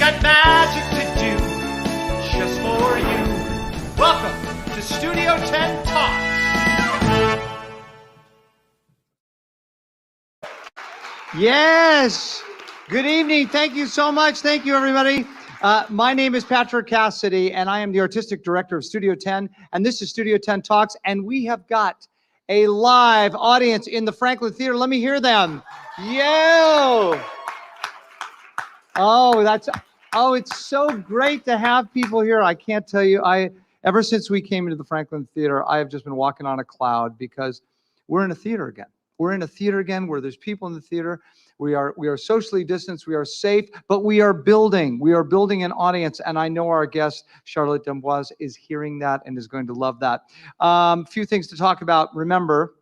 that magic to do just for you. Welcome to Studio Tenn Talks. Yes. Good evening. Thank you so much. Thank you, everybody. My name is Patrick Cassidy, and I am the artistic director of Studio Tenn, and this is Studio Tenn Talks, and we have got a live audience in the Franklin Theater. Let me hear them. Yo! Oh, it's so great to have people here. I can't tell you, ever since we came into the Franklin Theater, I have just been walking on a cloud because we're in a theater again. We're in a theater again where there's people in the theater. We are socially distanced. We are safe, but we are building. We are building an audience, and I know our guest, Charlotte D'Amboise, is hearing that and is going to love that. Few things to talk about. Remember,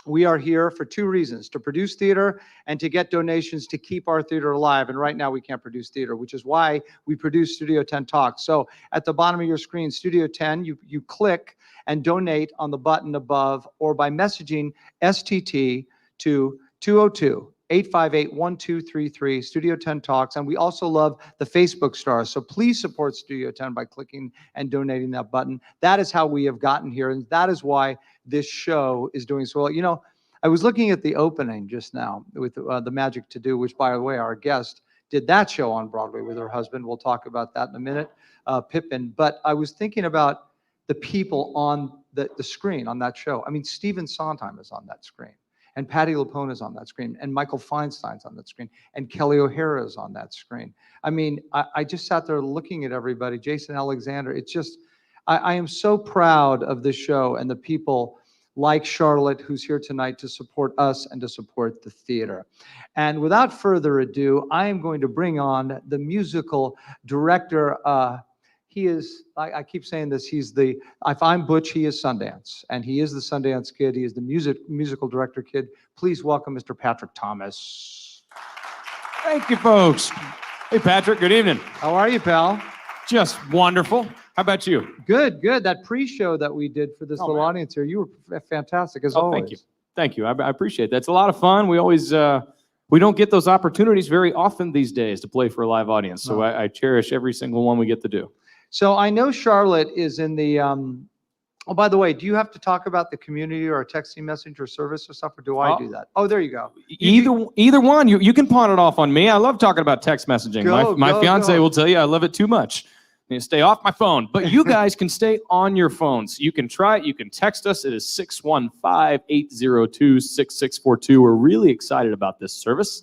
we are here for two reasons: to produce theater and to get donations to keep our theater alive. And right now we can't produce theater, which is why we produce Studio Tenn Talks. So at the bottom of your screen, Studio Tenn, you click and donate on the button above, or by messaging STT to 202-858-1233, Studio Tenn Talks. And we also love the Facebook stars. So please support Studio Tenn by clicking and donating that button. That is how we have gotten here. And that is why this show is doing so well. You know, I was looking at the opening just now with The Magic to Do, which, by the way, our guest did that show on Broadway with her husband. We'll talk about that in a minute, Pippin. But I was thinking about the people on the screen on that show. I mean, Stephen Sondheim is on that screen, and Patti LuPone is on that screen, and Michael Feinstein's on that screen, and Kelly O'Hara is on that screen. I mean, I just sat there looking at everybody, Jason Alexander. It's just, I am so proud of this show and the people like Charlotte, who's here tonight to support us and to support the theater. And without further ado, I am going to bring on the musical director. He is, I keep saying this, he's the, if I'm Butch, he is Sundance, and he is the Sundance Kid. He is the musical director kid. Please welcome Mr. Patrick Thomas. Thank you, folks. Hey, Patrick, good evening. How are you, pal? Just wonderful. How about you? Good, good. That pre-show that we did for this little audience here, you were fantastic as always. Thank you. Thank you. I appreciate that. It's a lot of fun. We always, we don't get those opportunities very often these days to play for a live audience. So I cherish every single one we get to do. So I know Charlotte is in the, oh, by the way, do you have to talk about the community or a texting message or service or stuff, or do I do that? Oh, there you go. Either one. You can pawn it off on me. I love talking about text messaging. My fiance will tell you I love it too much. I need to stay off my phone. But you guys can stay on your phones. You can try it. You can text us. It is 615-802-6642. We're really excited about this service.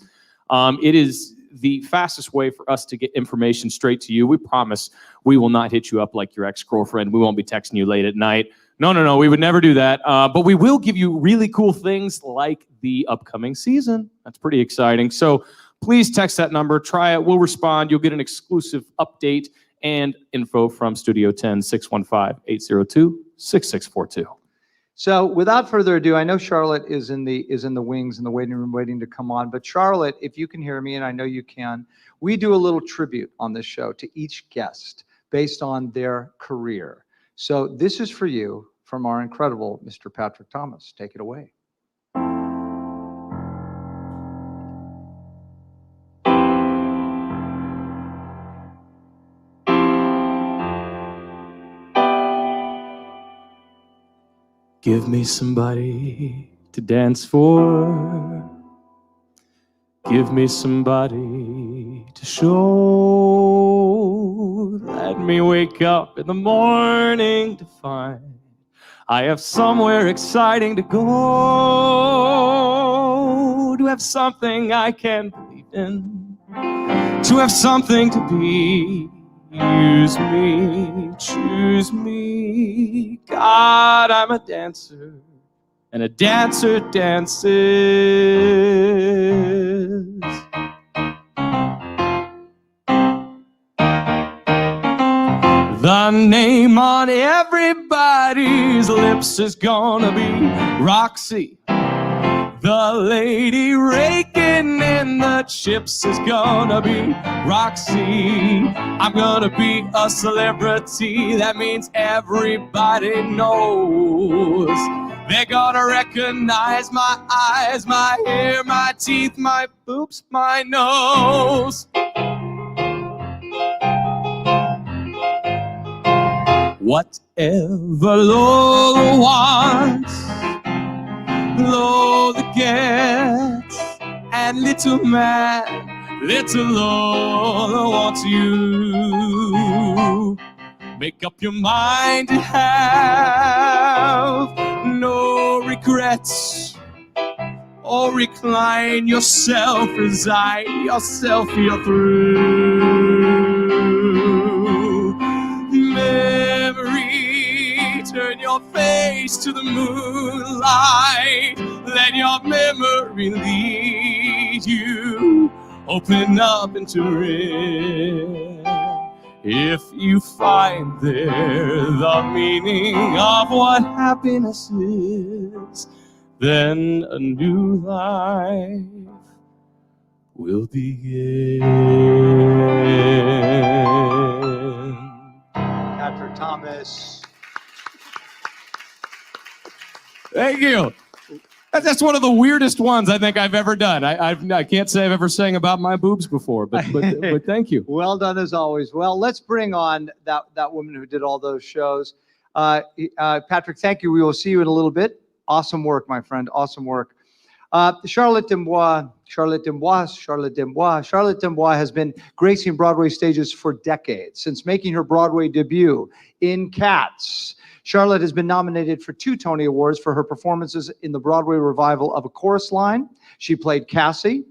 It is the fastest way for us to get information straight to you. We promise we will not hit you up like your ex-girlfriend. We won't be texting you late at night. No, we would never do that. But we will give you really cool things like the upcoming season. That's pretty exciting. So please text that number, try it, we'll respond. You'll get an exclusive update and info from Studio Tenn, 615-802-6642. So without further ado, I know Charlotte is in the wings, in the waiting room, waiting to come on. But Charlotte, if you can hear me, and I know you can, we do a little tribute on this show to each guest based on their career. So this is for you from our incredible Mr. Patrick Thomas. Take it away. Give me somebody to dance for. Give me somebody to show. Let me wake up in the morning to find I have somewhere exciting to go. To have something I can believe in. To have something to be. Use me, choose me. God, I'm a dancer, and a dancer dances. The name on everybody's lips is gonna be Roxy. The lady raking in the chips is gonna be Roxy. I'm gonna be a celebrity. That means everybody knows. They're gonna recognize my eyes, my hair, my teeth, my boobs, my nose. Whatever Lola wants, Lola gets, and little Lola wants you. Make up your mind to have no regrets, or recline yourself, resign yourself, you're through. Memory, turn your face to the moonlight, let your memory lead you, open up into it. If you find there the meaning of what happiness is, then a new life will begin. Patrick Thomas. Thank you. That's one of the weirdest ones I think I've ever done. I can't say I've ever sang about my boobs before, but thank you. Well done as always. Well, let's bring on that woman who did all those shows. Patrick, thank you. We will see you in a little bit. Awesome work, my friend. Awesome work. Charlotte Dembois has been gracing Broadway stages for decades, since making her Broadway debut in Cats. Charlotte has been nominated for 2 Tony Awards for her performances in the Broadway revival of A Chorus Line. She played Cassie,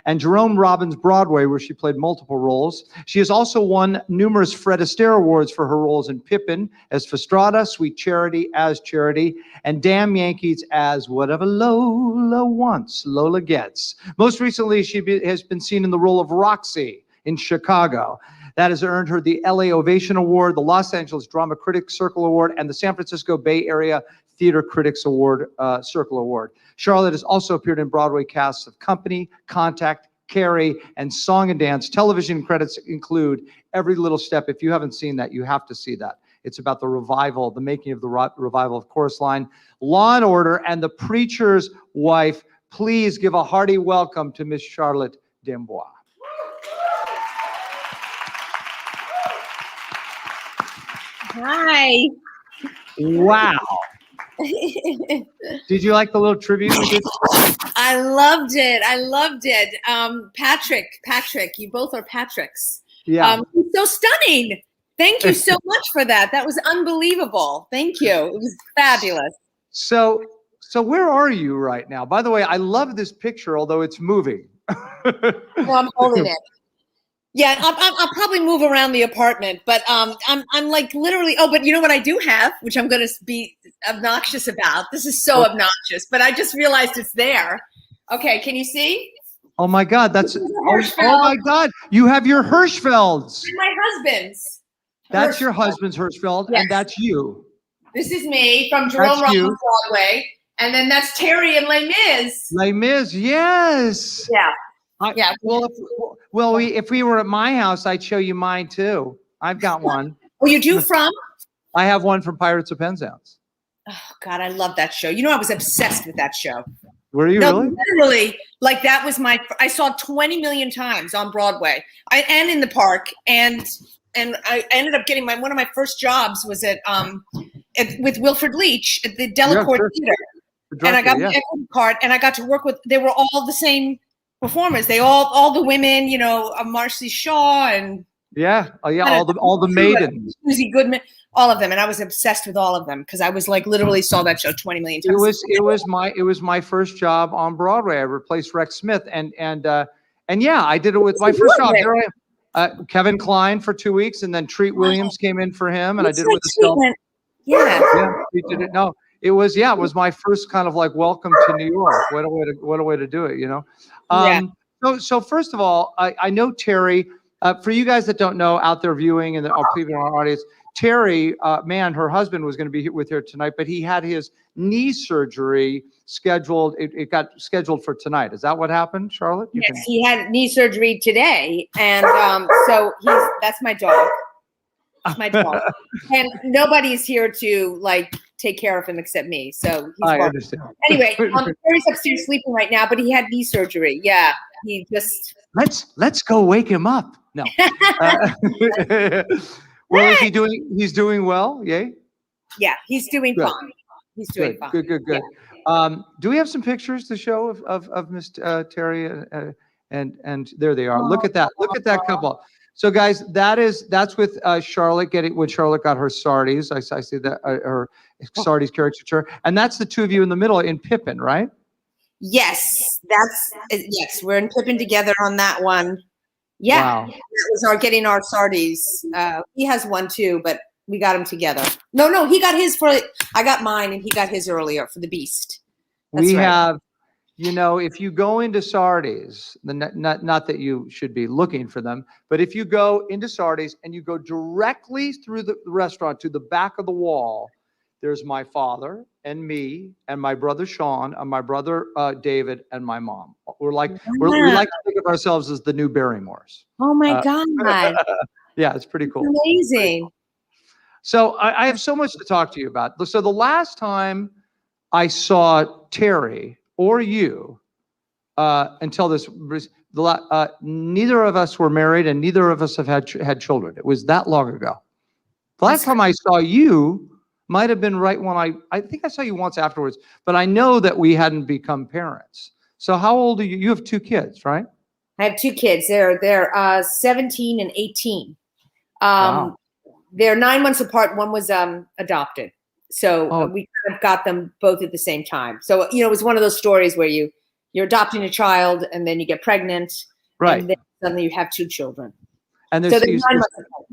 and Jerome Robbins' Broadway, where she played multiple roles. She has also won numerous Fred Astaire Awards for her roles in Pippin as Fastrada, Sweet Charity as Charity, and Damn Yankees as Whatever Lola Wants, Lola Gets. Most recently, she has been seen in the role of Roxy in Chicago. That has earned her the LA Ovation Award, the Los Angeles Drama Critics Circle Award, and the San Francisco Bay Area Theater Critics Award, Circle Award. Charlotte has also appeared in Broadway casts of Company, Contact, Carrie, and Song and Dance. Television credits include Every Little Step. If you haven't seen that, you have to see that. It's about the revival, the making of the revival of Chorus Line, Law and Order, and The Preacher's Wife. Please give a hearty welcome to Miss Charlotte Dembois. Hi. Wow. Did you like the little tribute we did? I loved it. I loved it. Patrick, you both are Patricks. Yeah. So stunning. Thank you so much for that. That was unbelievable. Thank you. It was fabulous. So where are you right now? By the way, I love this picture, although it's moving. Well, I'm holding it. Yeah, I'll probably move around the apartment, but I'm like literally. Oh, but you know what I do have, which I'm going to be obnoxious about. This is so obnoxious, but I just realized it's there. Okay, can you see? Oh my God, that's oh my God! You have your Hirschfelds. And my husband's. That's your husband's Hirschfeld, yes. And that's you. This is me from Jerome Robbins Broadway, and then that's Terry and Les Mis. Les Mis, yes. Yeah. Yeah. Well, if we were at my house, I'd show you mine too. I've got one. Oh, you do from? I have one from Pirates of Penzance. Oh God, I love that show. You know, I was obsessed with that show. Were you really? Literally, like that was I saw 20 million times on Broadway, and in the park, and I ended up getting one of my first jobs was with Wilfred Leach at the Delacorte Theater, and I got my equity card, and I got to work with. They were all the same performers. They all the women, you know, Marcy Shaw and all the maidens, Susie Goodman, all of them, and I was obsessed with all of them because I was like literally saw that show 20 million times. It was my first job on Broadway. I replaced Rex Smith, and yeah, I did it with my first job. There I am. Kevin Kline for 2 weeks, and then Treat Williams came in for him, and I did it with the Yeah, we did it. No, it was my first kind of like welcome to New York. What a way to do it, you know. So first of all, I know Terry. For you guys that don't know out there viewing and people in our audience, Terry, her husband was going to be with her tonight, but he had his knee surgery scheduled. It got scheduled for tonight. Is that what happened, Charlotte? Yes, he had knee surgery today, and so that's my dog. My dog, and nobody's here to like take care of him except me. So I understand. Anyway, Terry's upstairs sleeping right now, but he had knee surgery. Yeah, he just let's go wake him up. No. Well, is he doing? He's doing well. Yay. Yeah, he's doing Good. fine. He's doing fine. Good. Do we have some pictures to show of Miss Terry? And there they are. Look at that. Look at that couple. So guys, that's with Charlotte when Charlotte got her Sardi's. I see that her Sardi's caricature, and that's the two of you in the middle in Pippin, right? Yes, yes. We're in Pippin together on that one. Yeah, Wow. That was getting our Sardi's. He has one too, but we got them together. No, he got his I got mine, and he got his earlier for the Beast. That's right. Have, if you go into Sardi's, not that you should be looking for them, but if you go into Sardi's and you go directly through the restaurant to the back of the wall, there's my father and me and my brother Sean and my brother David and my mom. We like to think of ourselves as the new Barrymores. Oh my God. Yeah, it's pretty cool. Amazing. So I have so much to talk to you about. So the last time I saw Terry or you, until this, neither of us were married and neither of us have had children. It was that long ago. The last time I saw you might have been right when I think I saw you once afterwards, but I know that we hadn't become parents. So how old are you? You have two kids, right? I have two kids. They're 17 and 18. Wow. They're 9 months apart. One was adopted. So we kind of got them both at the same time. So, it was one of those stories where you're adopting a child and then you get pregnant. Right. And then suddenly you have two children. And so they're 9 months apart.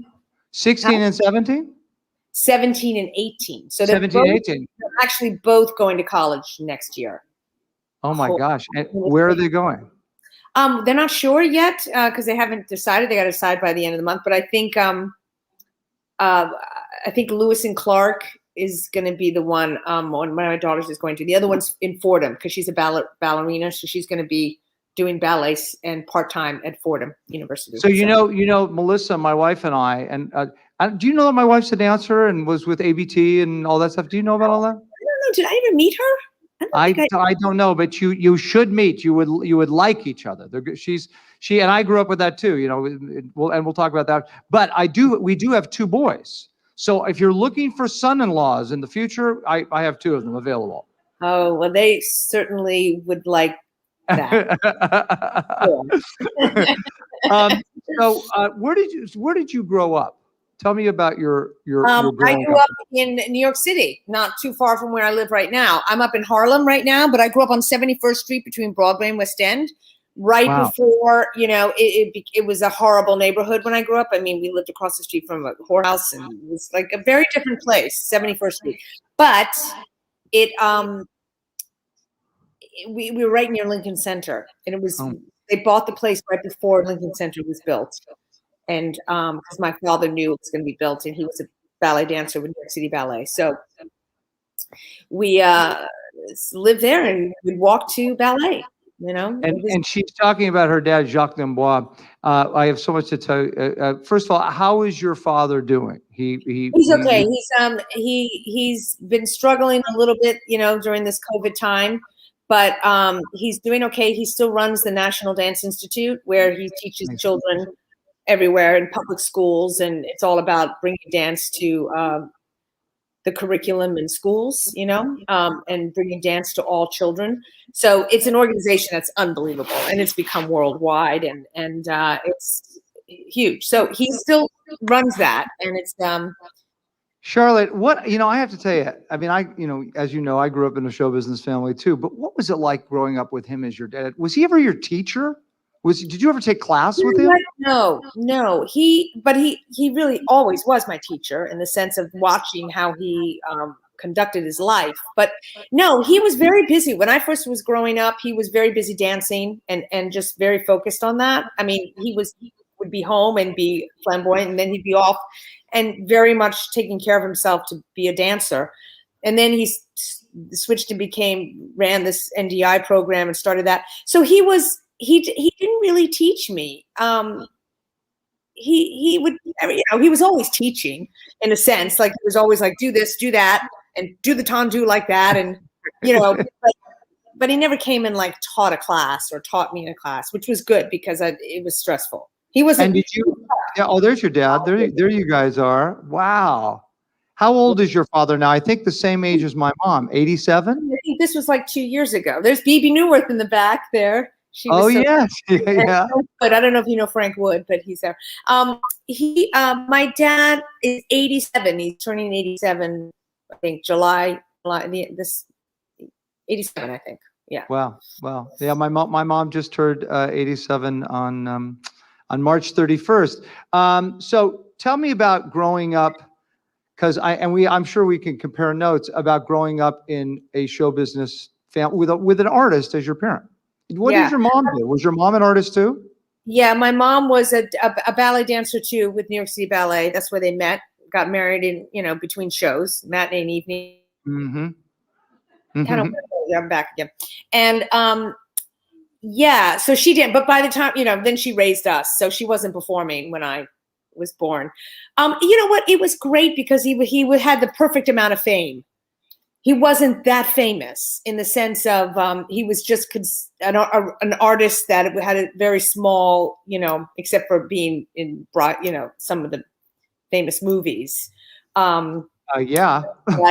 16 and 17? 17 and 18. So they're 17 and 18. They're actually both going to college next year. Oh my gosh. And where are they going? They're not sure yet because they haven't decided. They got to decide by the end of the month. But I think Lewis and Clark is going to be the one one of my daughters is going to. The other one's in Fordham because she's a ballerina. So she's going to be doing ballet and part-time at Fordham University. So Melissa, my wife and I, and do you know that my wife's a dancer and was with ABT and all that stuff? Do you know about all that? I don't know. Did I ever meet her? I don't know, but you should meet. You would like each other. She and I grew up with that too. We'll talk about that. But we do have two boys. So if you're looking for son-in-laws in the future, I have two of them available. Oh well, they certainly would like that. So where did you grow up? Tell me about your I grew up in New York City, not too far from where I live right now. I'm up in Harlem right now, but I grew up on 71st Street between Broadway and West End. Right before, it was a horrible neighborhood when I grew up. I mean, we lived across the street from a whorehouse and it was like a very different place, 71st Street. But we were right near Lincoln Center, and it was they bought the place right before Lincoln Center was built. And because my father knew it was going to be built, and he was a ballet dancer with New York City Ballet. So we lived there and we'd walk to ballet. And she's talking about her dad, Jacques D'Amboise. I have so much to tell you. First of all, how is your father doing? He's okay. He's been struggling a little bit, during this COVID time, but he's doing okay. He still runs the National Dance Institute, where he teaches children everywhere in public schools, and it's all about bringing dance to the curriculum in schools, and bringing dance to all children. So it's an organization that's unbelievable, and it's become worldwide, and it's huge. So he still runs that, and it's Charlotte, I have to tell you, I mean, as you know, I grew up in a show business family too, but what was it like growing up with him as your dad? Was he ever your teacher? Did you ever take class with him? No. He really always was my teacher in the sense of watching how he conducted his life. But no, he was very busy. When I first was growing up, he was very busy dancing and just very focused on that. I mean, he would be home and be flamboyant, and then he'd be off and very much taking care of himself to be a dancer. And then he switched and ran this NDI program and started that. So he didn't really teach me. He would, he was always teaching in a sense, like he was always like, do this, do that, and do the tendu like that. And, but he never came and like taught a class or taught me in a class, which was good because it was stressful. He was. And did you? Yeah. Oh, there's your dad. There you guys are. Wow. How old is your father now? I think the same age as my mom, 87? I think this was like 2 years ago. There's BB Newirth in the back there. She was Yes. Yeah. But I don't know if you know Frank Wood, but he's there. My dad is 87. He's turning 87, I think, July this 87, I think. Yeah. Wow. Yeah, my mom just turned 87 on March 31st. So tell me about growing up, because I'm sure we can compare notes about growing up in a show business family with an artist as your parent. What did your mom do? Was your mom an artist too? Yeah, my mom was a ballet dancer too with New York City Ballet. That's where they met, got married in, between shows, matinee and evening. Mm-hmm. Kind of, I'm back again. And so she did, but by the time, then she raised us. So she wasn't performing when I was born. You know what? It was great because he had the perfect amount of fame. He wasn't that famous in the sense of he was just an artist that had a very small, except for being in some of the famous movies. Like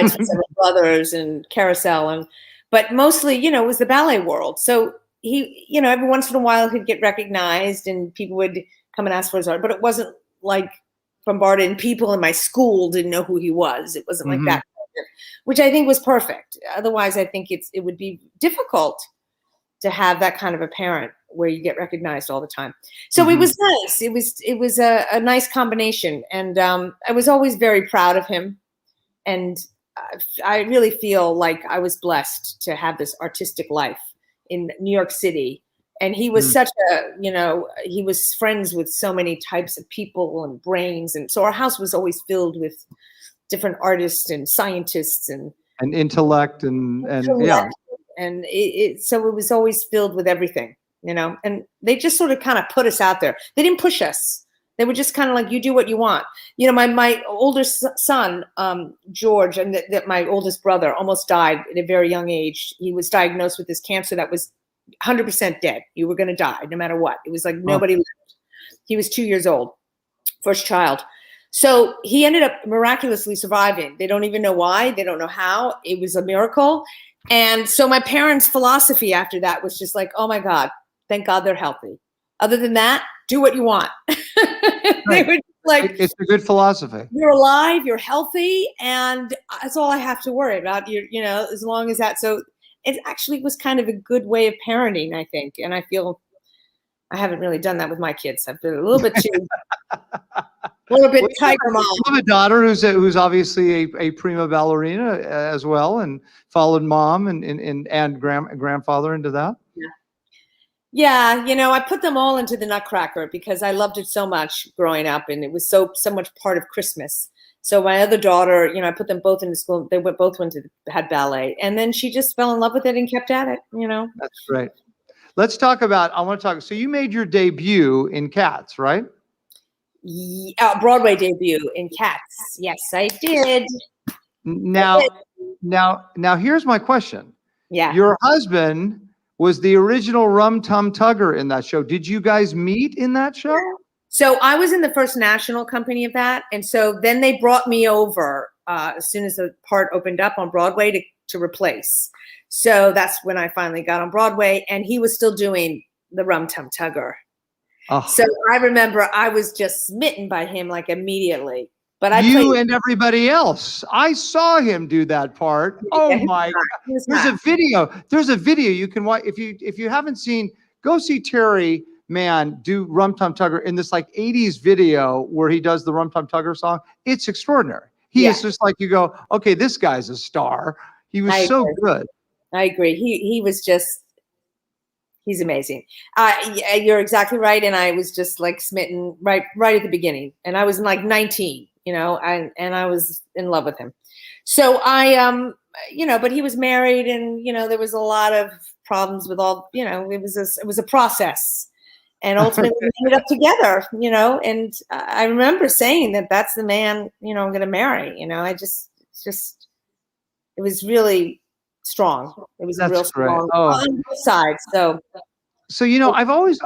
Seven Brothers and Carousel, but mostly, it was the ballet world. So he, every once in a while he'd get recognized and people would come and ask for his art, but it wasn't like bombarded and people in my school didn't know who he was. It wasn't like that. Which I think was perfect. Otherwise, I think it would be difficult to have that kind of a parent where you get recognized all the time. So it was nice. It was a nice combination, and I was always very proud of him. And I really feel like I was blessed to have this artistic life in New York City. And he was such he was friends with so many types of people and brains, and so our house was always filled with different artists and scientists and intellect and so it was always filled with everything, and they just sort of kind of put us out there. They didn't push us. They were just kind of like, you do what you want. My older son, George, and that my oldest brother almost died at a very young age. He was diagnosed with this cancer that was 100% dead. You were going to die no matter what. It was like nobody lived. He was 2 years old, first child. So he ended up miraculously surviving. They don't even know why. They don't know how. It was a miracle. And so my parents' philosophy after that was just like, oh my God, thank God they're healthy. Other than that, do what you want. They were like, it's a good philosophy. You're alive, you're healthy, and that's all I have to worry about. As long as that. So it actually was kind of a good way of parenting, I think. And I feel I haven't really done that with my kids. I've been a little bit too. A little bit tiger mom. I have a daughter who's obviously a prima ballerina as well, and followed mom and grandfather into that. Yeah, I put them all into the Nutcracker because I loved it so much growing up, and it was so much part of Christmas. So my other daughter, I put them both into school. They had ballet, and then she just fell in love with it and kept at it. That's great. Let's talk about. I want to talk. So you made your debut in Cats, right? Broadway debut in Cats. Yes, I did. Now, here's my question. Yeah. Your husband was the original Rum Tum Tugger in that show. Did you guys meet in that show? So I was in the first national company of that. And so then they brought me over as soon as the part opened up on Broadway to replace. So that's when I finally got on Broadway, and he was still doing the Rum Tum Tugger. Oh. So I remember I was just smitten by him like immediately. But and everybody else. I saw him do that part. Oh my God! There's a video you can watch if you haven't seen. Go see Terry Mann do Rum Tum Tugger in this like 80s video where he does the Rum Tum Tugger song. It's extraordinary. He is just like, you go, okay, this guy's a star. He was so good. I agree. He was just. He's amazing. You're exactly right. And I was just like smitten right at the beginning. And I was like 19, and I was in love with him. So but he was married, and, there was a lot of problems with all, it was a process. And ultimately we ended up together, and I remember saying that's the man, I'm going to marry, it was really strong. It was real strong on both sides. So So, I always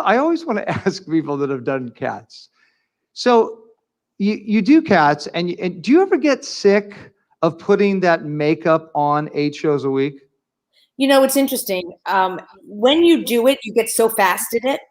want to ask people that have done cats. So you do cats, and do you ever get sick of putting that makeup on 8 shows a week? It's interesting. When you do it, you get so fast at it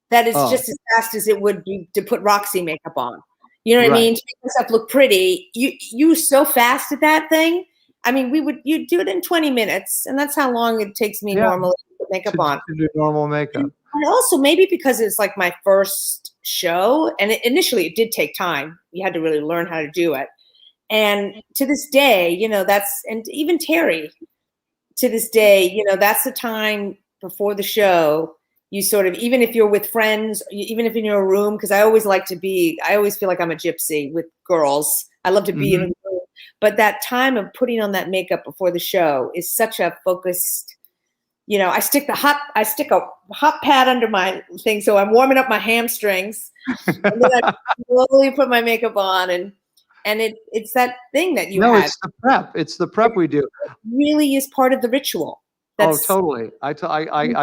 that it's Oh, just as fast as it would be to put Roxy makeup on. You know what I right. mean? To make yourself look pretty. You so fast at that thing. I mean, you'd do it in 20 minutes, and that's how long it takes me Yeah. normally to put makeup on. To do normal makeup. And also maybe because it's like my first show, and initially it did take time. You had to really learn how to do it. And to this day, and even Terry, to this day, that's the time before the show. You sort of, even if you're with friends, even if in your room, because I always feel like I'm a gypsy with girls. I love to be in a room. But that time of putting on that makeup before the show is such a focused, I stick a hot pad under my thing, so I'm warming up my hamstrings, and then I slowly put my makeup on, and it's that thing that you have. It's the prep. It's the prep we do. It really is part of the ritual. Totally. I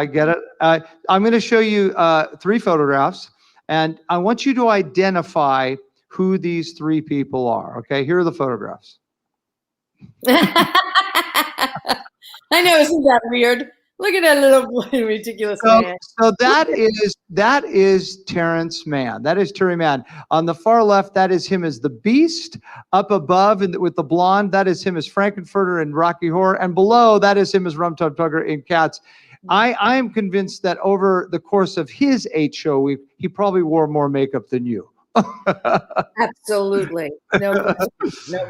get it. I'm going to show you 3 photographs, and I want you to identify who these 3 people are. Okay, here are the photographs. I know, isn't that weird? Look at that little boy, ridiculous man. So that is Terrence Mann. That is Terry Mann. On the far left, that is him as the Beast. Up above with the blonde, that is him as Frankenfurter in Rocky Horror. And below, that is him as Rum Tum Tugger in Cats. I am convinced that over the course of his 8-show week, he probably wore more makeup than you. Absolutely. No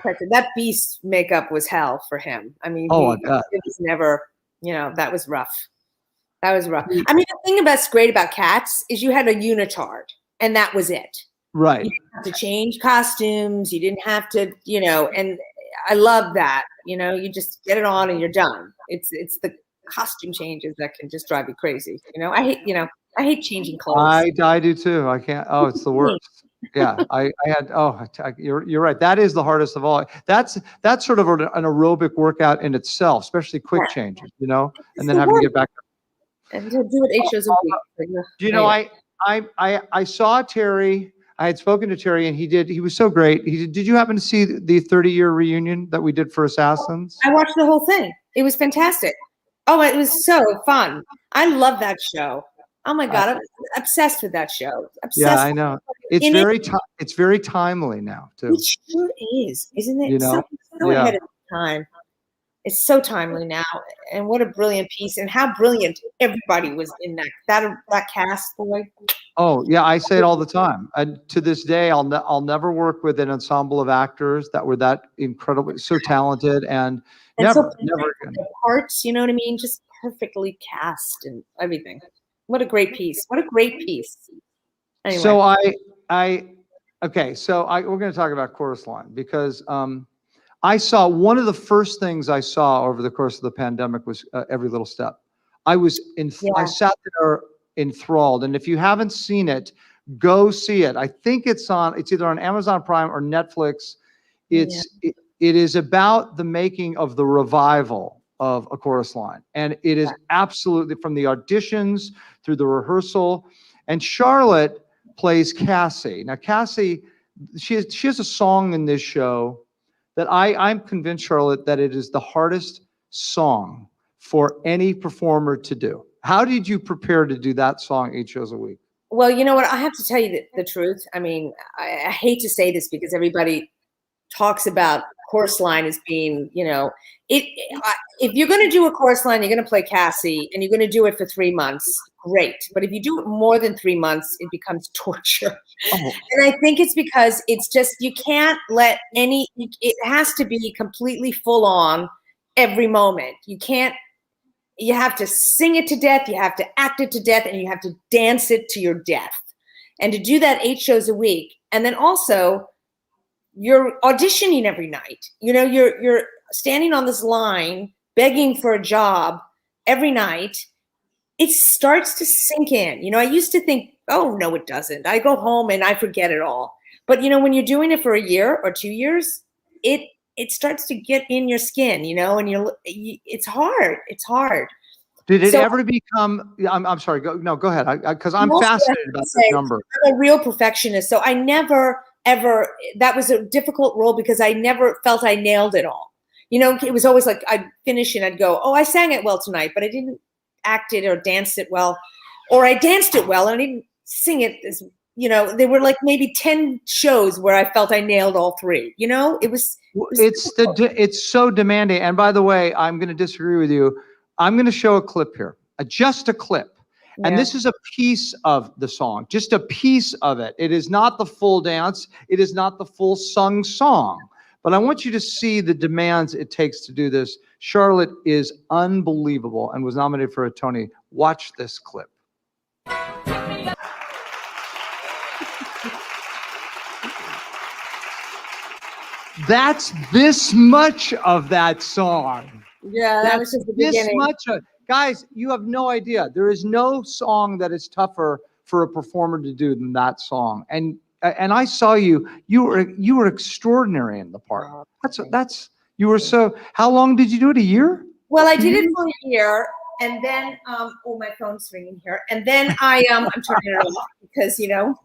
question. That Beast makeup was hell for him. I mean, it was never, that was rough. I mean, the thing that's great about Cats is you had a unitard, and that was it. Right. You didn't have to change costumes. You didn't have to, and I love that. You just get it on and you're done. It's the costume changes that can just drive you crazy. I hate changing clothes. I do too. I can't. Oh, it's the worst. Yeah, you're right. That is the hardest of all. That's sort of an aerobic workout in itself, especially quick changes, and then having to get back. And to do it 8 shows a week. I saw Terry. I had spoken to Terry, and he was so great. Did you happen to see the 30-year reunion that we did for Assassins? I watched the whole thing. It was fantastic. Oh, it was so fun. I love that show. Oh my God, I'm obsessed with that show. Yeah, I know. It's very timely now too. It sure is, isn't it? So ahead of time. It's so timely now, and what a brilliant piece, and how brilliant everybody was in that cast, boy. Oh yeah, I say it all the time. And to this day, I'll never work with an ensemble of actors that were that incredibly so talented and never again. The parts, you know what I mean? Just perfectly cast and everything. What a great piece. What a great piece. Anyway. So we're going to talk about Chorus Line because I saw one of the first things I saw over the course of the pandemic was Every Little Step. I sat there enthralled. And if you haven't seen it, go see it. I think it's either on Amazon Prime or Netflix. It is about the making of the revival of A Chorus Line. And it is absolutely from the auditions through the rehearsal. And Charlotte plays Cassie. Now, Cassie, she has a song in this show that I'm convinced, Charlotte, that it is the hardest song for any performer to do. How did you prepare to do that song 8 shows a week? Well, you know what? I have to tell you the truth. I mean, I hate to say this because everybody talks about Chorus Line as being, if you're going to do a Chorus Line, you're going to play Cassie and you're going to do it for 3 months. Great. But if you do it more than 3 months, it becomes torture. Oh. And I think it's because it's just, you can't let it has to be completely full on every moment. You have to sing it to death. You have to act it to death, and you have to dance it to your death. And to do that 8 shows a week. And then also you're auditioning every night. You're standing on this line, begging for a job every night. It starts to sink in. I used to think, oh, no, it doesn't. I go home and I forget it all. But, when you're doing it for a year or 2 years, it starts to get in your skin, and it's hard. It's hard. Did it So- ever become, I'm sorry, go ahead. Because I'm Also, I fascinated have about to this say, number. I'm a real perfectionist. So I never, ever, that was a difficult role because I never felt I nailed it all. You know, it was always like I'd finish and I'd go, oh, I sang it well tonight, but I didn't act it or dance it well. Or I danced it well and I didn't sing it as, you know, there were like maybe 10 shows where I felt I nailed all 3, you know, it was It's so demanding. And by the way, I'm going to disagree with you. I'm going to show a clip here, just a clip. And yeah. this is a piece of the song, just a piece of it. It is not the full dance. It is not the full sung song. But I want you to see the demands it takes to do this. Charlotte is unbelievable and was nominated for a Tony. Watch this clip. That's this much of that song. Yeah, that was just the This beginning. much of, guys, you have no idea. There is no song that is tougher for a performer to do than that song. And I saw you were extraordinary in the part. You were so, how long did you do it? A year? Well, I did it for a year, and then oh, my phone's ringing here, and then I'm turning it off because you know,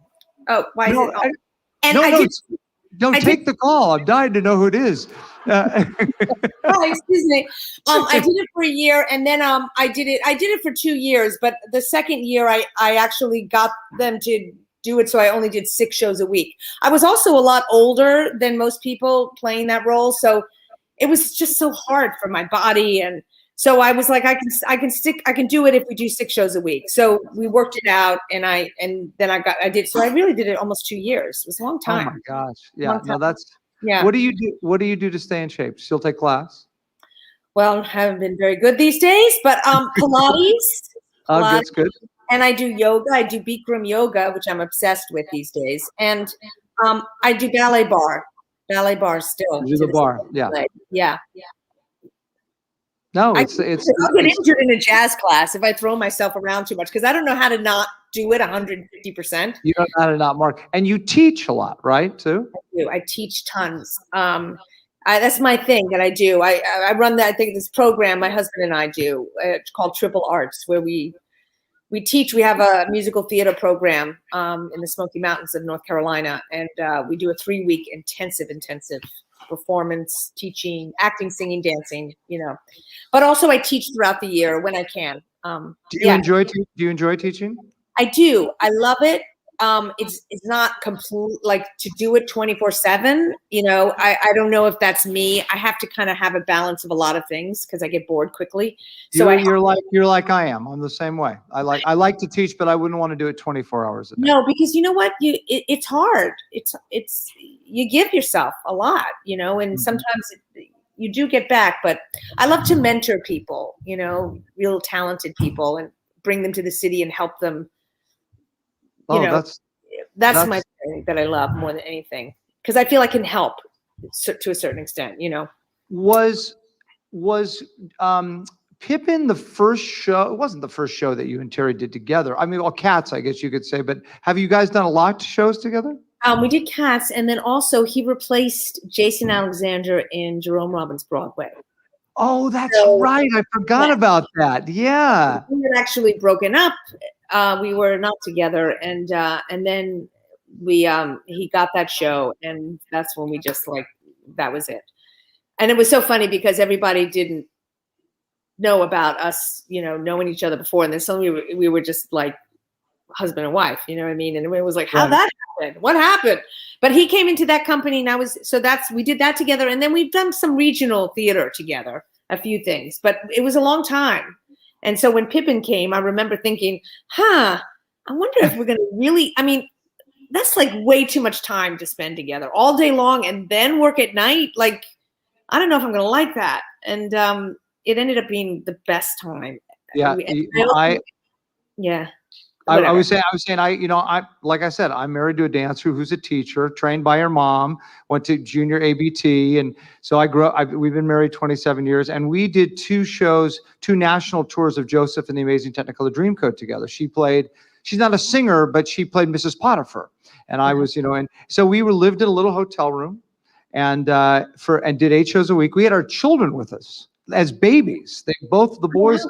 oh, why is it off? And I did. Don't take the call. I'm dying to know who it is. Oh, excuse me. I did it for a year, and then I did it for 2 years. But the second year, I actually got them to do it, so I only did 6 shows a week. I was also a lot older than most people playing that role, so it was just so hard for my body, and so I was like, I can do it if we do 6 shows a week. So we worked it out, and then I did. So I really did it almost 2 years. It was a long time. Oh my gosh! Yeah, no, that's. Yeah. What do you do? What do you do to stay in shape? Still take class? Well, I haven't been very good these days, but Pilates. Oh, that's good. And I do yoga. I do Bikram yoga, which I'm obsessed with these days. And I do ballet bar still. You do the bar, yeah. Yeah. No, I'll get injured in a jazz class if I throw myself around too much because I don't know how to not do it 150%. You don't know how to not mark. And you teach a lot, right, too? I do. I teach tons. That's my thing that I do. I run that. I think this program my husband and I do. It's called Triple Arts, where we teach. We have a musical theater program in the Smoky Mountains of North Carolina, and we do a 3-week intensive performance, teaching, acting, singing, dancing. You know, but also I teach throughout the year when I can. Do you enjoy teaching? I do. I love it. It's not complete, like to do it 24/7. You know, I don't know if that's me. I have to kind of have a balance of a lot of things because I get bored quickly. So you're like I am. I'm the same way. I like to teach, but I wouldn't want to do it 24 hours a day. No, because you know what? It's hard. It's you give yourself a lot, you know, and sometimes you do get back. But I love to mentor people, you know, real talented people, and bring them to the city and help them. You know, that's my thing that I love more than anything, because I feel I can help to a certain extent, you know. Was Pippin the first show? It wasn't the first show that you and Terry did together. I mean, well, Cats, I guess you could say, but have you guys done a lot of shows together? We did Cats, and then also he replaced Jason Alexander in Jerome Robbins' Broadway. Oh, that's right. I forgot about that. Yeah. We had actually broken up. We were not together, and then he got that show, and that's when we just that was it. And it was so funny because everybody didn't know about us, you know, knowing each other before, and then suddenly we were just like husband and wife, you know what I mean? And it was like, how'd that happen? What happened? But he came into that company, and we did that together, and then we've done some regional theater together, a few things, but it was a long time. And so when Pippin came, I remember thinking, I wonder if we're going to really, I mean, that's like way too much time to spend together all day long and then work at night. Like, I don't know if I'm going to like that. And it ended up being the best time. Yeah. I was saying, like I said, I'm married to a dancer who's a teacher, trained by her mom, went to junior ABT. And so we've been married 27 years, and we did 2 national tours of Joseph and the Amazing Technicolor Dreamcoat together. She's not a singer, but she played Mrs. Potiphar. And I was, and so we lived in a little hotel room and did 8 shows a week. We had our children with us. as babies. Both the boys.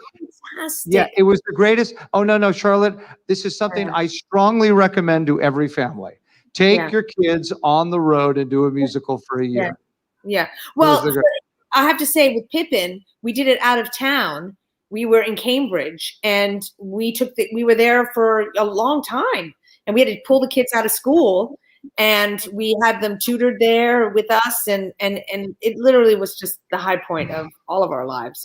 Fantastic. Yeah, it was the greatest. Oh, no, Charlotte, this is something I strongly recommend to every family. Take your kids on the road and do a musical for a year. Yeah. Well, I have to say with Pippin, we did it out of town. We were in Cambridge, and we were there for a long time, and we had to pull the kids out of school, and we had them tutored there with us, and it literally was just the high point of all of our lives.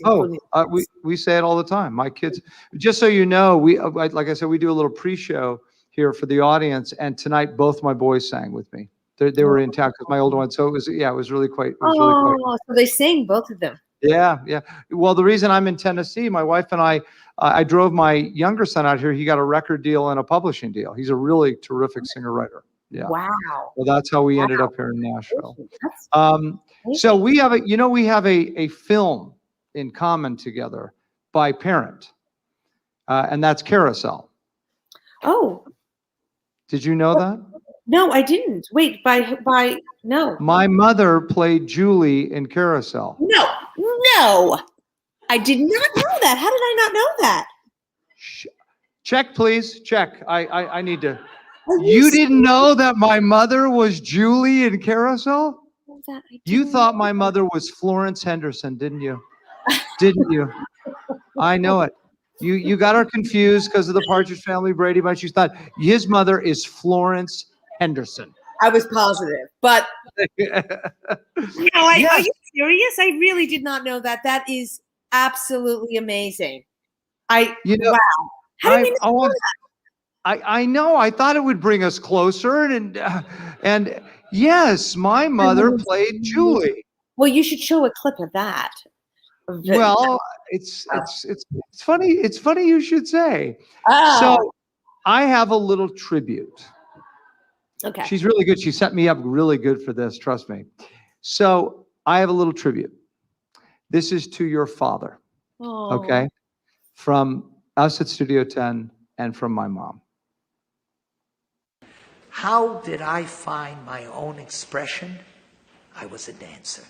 We say it all the time. My kids, just so you know, like I said, we do a little pre-show here for the audience, and tonight both my boys sang with me. They were in town because my older one. So it was really quite. So they sang, both of them. Yeah. Well, the reason I'm in Tennessee, my wife and I drove my younger son out here. He got a record deal and a publishing deal. He's a really terrific singer-writer. Yeah. Wow. Well, that's how we ended up here in Nashville. So we have a film in common together by parent, and that's Carousel. Oh. Did you know that? No, I didn't. Wait, no. My mother played Julie in Carousel. No. I did not know that. How did I not know that? Check, please. Check. I need to. You didn't know that my mother was Julie in Carousel? You thought my mother was Florence Henderson, didn't you? Didn't you? I know it. You got her confused because of the Partridge Family Brady Bunch. You thought his mother is Florence Henderson. I was positive, but are you serious? I really did not know that. That is absolutely amazing. Wow. How did we know that? I know. I thought it would bring us closer, and yes, my mother played Julie. Well, you should show a clip of that. Well, it's funny. It's funny you should say. So I have a little tribute. Okay. She's really good. She set me up really good for this. Trust me. So I have a little tribute. This is to your father. Oh. Okay. From us at Studio Tenn and from my mom. How did I find my own expression? I was a dancer.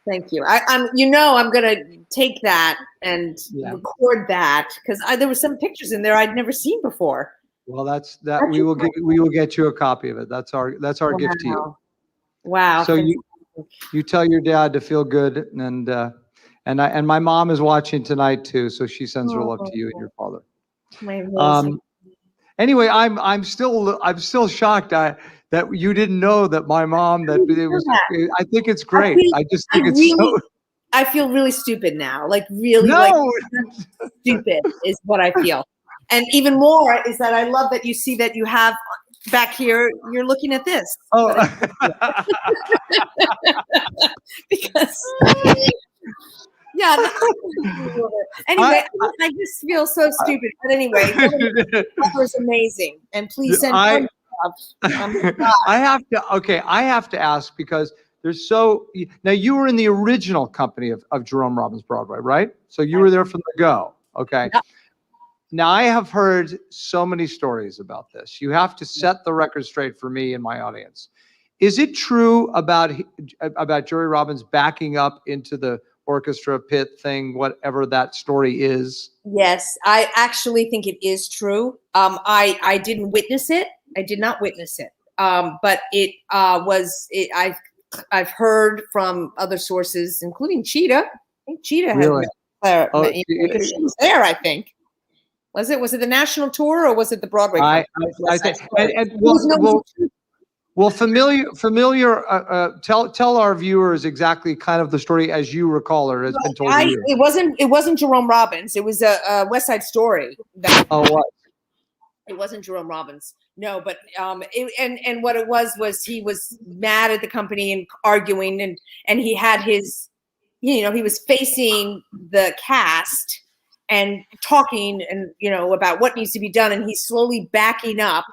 Thank you. I'm going to take that and record that because there were some pictures in there I'd never seen before. Well, we will get you a copy of it. That's our gift to you. Wow. So you tell your dad to feel good, and my mom is watching tonight too, so she sends her love to you and your father. Anyway, I'm still shocked that you didn't know that my mom I think it's great. I just think I feel really stupid now. Like really stupid is what I feel. And even more is that I love that you see that you have back here, you're looking at this. Oh. Because Yeah. Anyway, I just feel so stupid. But anyway, that was amazing. And please send I love. I have to ask because there's now you were in the original company of Jerome Robbins Broadway, right? So you were there from the go. Okay. Yep. Now I have heard so many stories about this. You have to set the record straight for me and my audience. Is it true about Jerry Robbins backing up into the orchestra pit thing, whatever that story is? Yes, I actually think it is true. I didn't witness it. I did not witness it. But it was. I've heard from other sources, including Cheetah. I think Cheetah Really? had because she was there. I think. Was it the national tour or was it the Broadway? I think. Well, familiar. Tell our viewers exactly kind of the story as you recall it, has been told to you. It wasn't Jerome Robbins. It was a West Side Story. What? It wasn't Jerome Robbins. No, but and what it was he was mad at the company and arguing and he had his, he was facing the cast and talking and about what needs to be done, and he's slowly backing up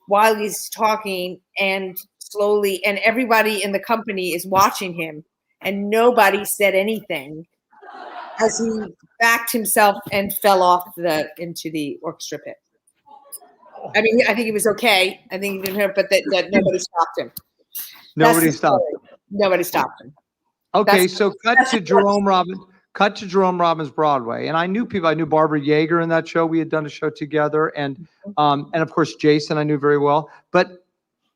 while he's talking and everybody in the company is watching him and nobody said anything as he backed himself and fell off into the orchestra pit. I mean, I think he was okay. I think he didn't hurt, but that nobody stopped him. Nobody stopped him. Nobody stopped him. Okay, so cut to Jerome Robbins Broadway, and I knew people. I knew Barbara Yeager in that show. We had done a show together, and of course Jason I knew very well. But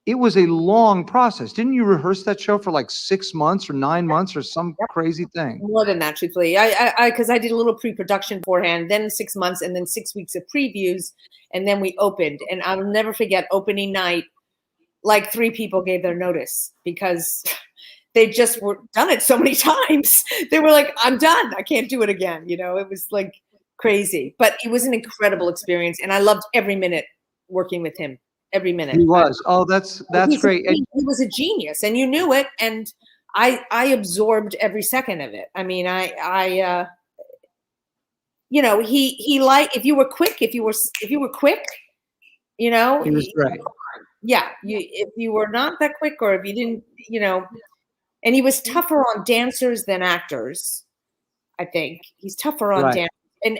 it was a long process. Didn't you rehearse that show for like 6 months or 9 months or some crazy thing? More than that, truthfully. Because I did a little pre-production beforehand, then 6 months, and then 6 weeks of previews, and then we opened. And I'll never forget opening night. Like 3 people gave their notice because they just were done it so many times. They were like, I'm done. I can't do it again. It was like crazy, but it was an incredible experience. And I loved every minute working with him, every minute. He was. Oh, that's great. He was a genius and you knew it. And I absorbed every second of it. I mean, he liked, if you were quick, he was great. Yeah. If you were not that quick or if you didn't, and he was tougher on dancers than actors. I think he's tougher on dancers. And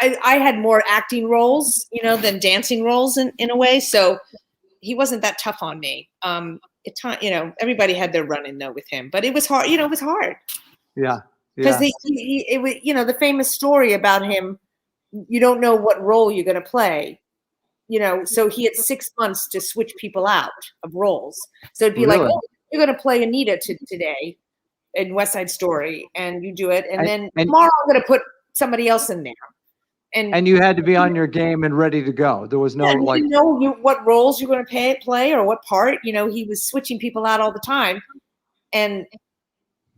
I had more acting roles, than dancing roles in a way. So he wasn't that tough on me. Everybody had their run in though with him, but it was hard. It was hard. Yeah. Because it was, the famous story about him, you don't know what role you're going to play. So he had 6 months to switch people out of roles. So it'd be like, oh, you're going to play Anita today in West Side Story, and you do it. And then tomorrow I'm going to put somebody else in there. And you had to be on your game and ready to go. There was no what roles you're going to play or what part. He was switching people out all the time. And,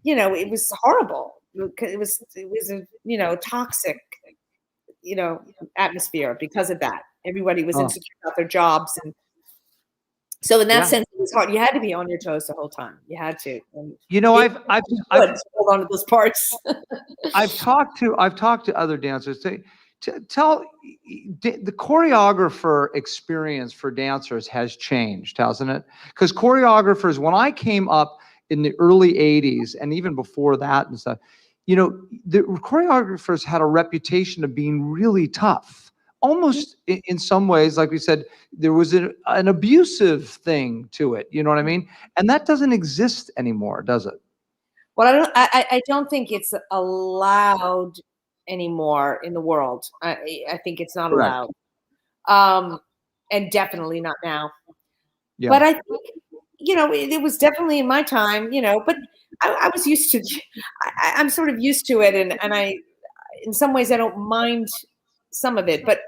it was horrible. It was a toxic, atmosphere because of that. Everybody was insecure about their jobs. And so in that sense, it was hard. You had to be on your toes the whole time. You had to. And I've hold on to those parts. I've talked to other dancers. Tell the choreographer experience for dancers has changed, hasn't it? Because choreographers, when I came up in the early 80s and even before that and stuff, the choreographers had a reputation of being really tough. Almost in some ways, like we said, there was an abusive thing to it. You know what I mean? And that doesn't exist anymore, does it? Well, I don't think it's allowed anymore in the world. I think it's not allowed. And definitely not now. Yeah. But I think, it was definitely in my time, but I was used to, I'm sort of used to it. And I, in some ways I don't mind some of it, but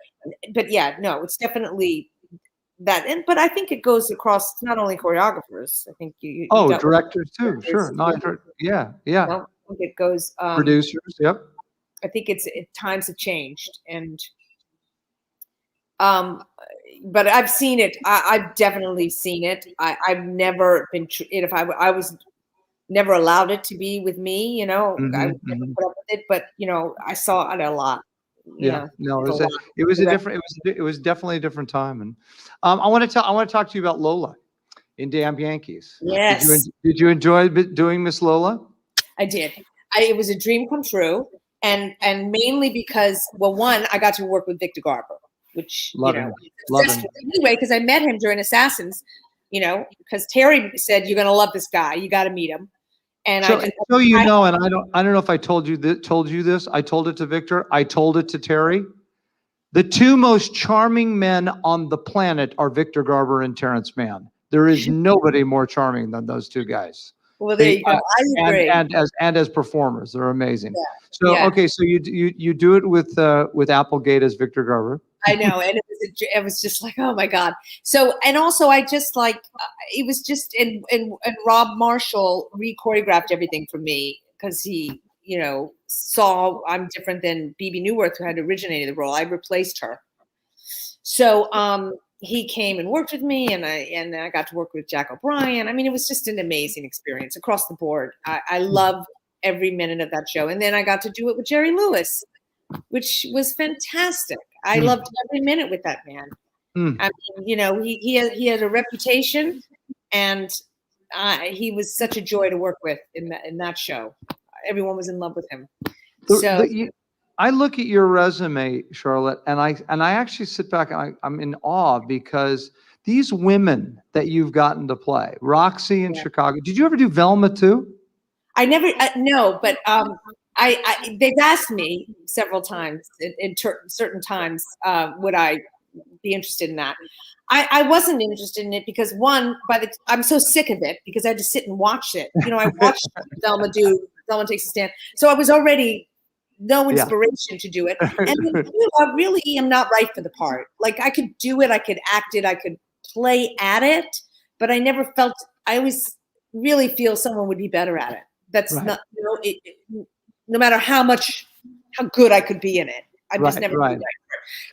yeah, no, it's definitely that. But I think it goes across not only choreographers. I think you directors too. Sure. Yeah. I think it goes producers. Yep. I think times have changed, and but I've seen it. I've definitely seen it. I've never been. If I was never allowed it to be with me, you know. I would never Mhm. put up with it, but you know, I saw it a lot. You Yeah, know, no, it was a lot. it was a Direct- different, it was definitely a different time. And I want to talk to you about Lola in Damn Yankees. Yes, Did you enjoy doing Miss Lola? I did. It was a dream come true, and mainly because, well, one, I got to work with Victor Garber, which Love you know, him. I'm Love obsessed him. with him anyway, because I met him during Assassins. You know, because Terry said you're gonna love this guy, you got to meet him, and So, I just so you know, and I don't know if I told you this. I told it to Victor. I told it to Terry. The two most charming men on the planet are Victor Garber and Terrence Mann. There is nobody more charming than those two guys. well, there you go. I agree. And as performers, they're amazing. Yeah. So Yeah. okay, so you do it with Applegate as Victor Garber. I know, and it was just like, oh my god. So, and also, I just like it was just, and Rob Marshall re-choreographed everything for me because he, you know, saw I'm different than BB Newirth, who had originated the role. I replaced her. So, he came and worked with me, and I got to work with Jack O'Brien. I mean, it was just an amazing experience across the board. I loved every minute of that show, and then I got to do it with Jerry Lewis, which was fantastic. I loved every minute with that man. I mean, you know, he had a reputation, and he was such a joy to work with in that show. Everyone was in love with him. I look at your resume, Charlotte, and I actually sit back and I'm in awe because these women that you've gotten to play, Roxy in Chicago. Did you ever do Velma too? I never no, but they've asked me several times in certain times, would I be interested in that? I wasn't interested in it because one, I'm so sick of it because I had to sit and watch it. You know, I watched Velma Takes a Stand, so I was already no inspiration to do it. And then two, I really am not right for the part. Like I could do it, I could act it, I could play at it, but I never felt. I always really feel someone would be better at it. That's not, you know, no matter how good I could be in it. I'm just never right.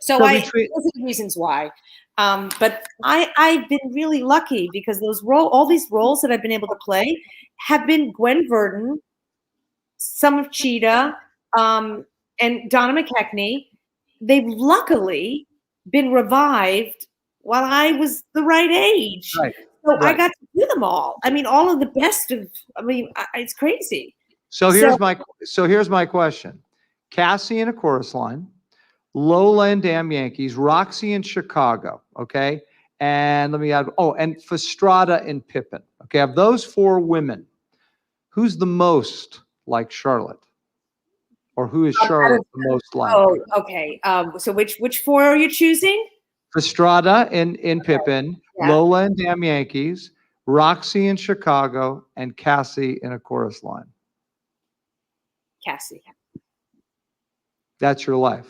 So those are the reasons why. But I've been really lucky because all these roles that I've been able to play have been Gwen Verdon, some of Cheetah, and Donna McKechnie. They've luckily been revived while I was the right age. Right. So I got to do them all. I mean, all of the best of. I mean, it's crazy. So here's my question: Cassie in A Chorus Line, Lola in Damn Yankees, Roxy in Chicago. Okay, and let me add. Oh, and Fastrada in Pippin. Okay, of those four women, who's the most like Charlotte, or who is Charlotte the most like? Oh, okay. So which four are you choosing? Fastrada in Pippin, Lola in Damn Yankees, Roxy in Chicago, and Cassie in A Chorus Line. Cassie. That's your life,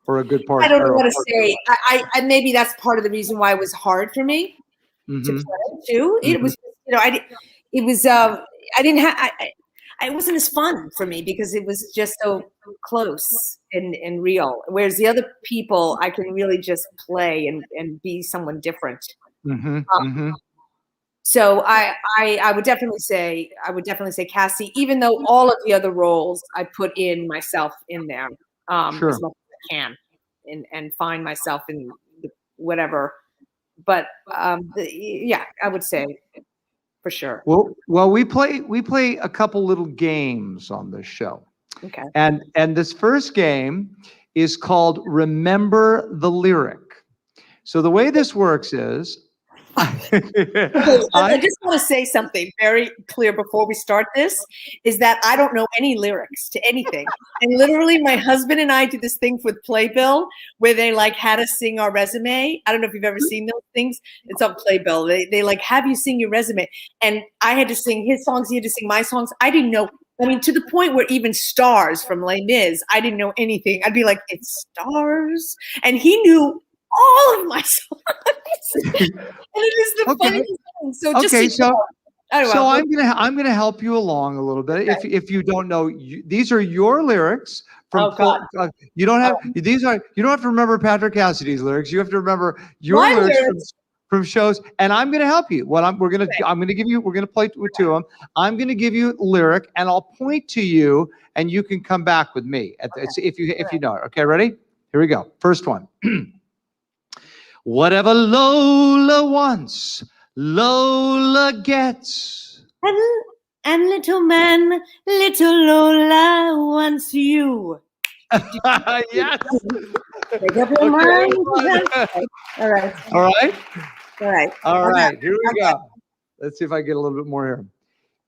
or a good part. I don't know what to say. I maybe that's part of the reason why it was hard for me to play too. It was, you know, it wasn't as fun for me because it was just so close and real. Whereas the other people, I can really just play and be someone different. So I would definitely say Cassie, even though all of the other roles I put in myself in there as much as I can and find myself in whatever. But I would say. For sure. Well, we play a couple little games on this show. Okay. And this first game is called Remember the Lyric. So the way this works is I just want to say something very clear before we start this, is that I don't know any lyrics to anything. And literally my husband and I did this thing with Playbill where they like had us sing our resume. I don't know if you've ever seen those things. It's on Playbill. They like have you sing your resume. And I had to sing his songs. He had to sing my songs. I didn't know. I mean, to the point where even Stars from Les Mis, I didn't know anything. I'd be like, it's Stars. And he knew all of my songs. And it is the funniest thing. So just I'm gonna help you along a little bit. Okay. If you don't know, these are your lyrics from. You don't have to remember Patrick Cassidy's lyrics. You have to remember your lyrics from shows, and I'm going to help you. We're going to play with two of them. I'm going to give you lyric, and I'll point to you, and you can come back with me if you know it. Okay, ready? Here we go. First one. Whatever Lola wants, Lola gets. And little man, little Lola wants you. Yes. Make up your mind. All right. All right. All right. All right. Here we go. Let's see if I get a little bit more here.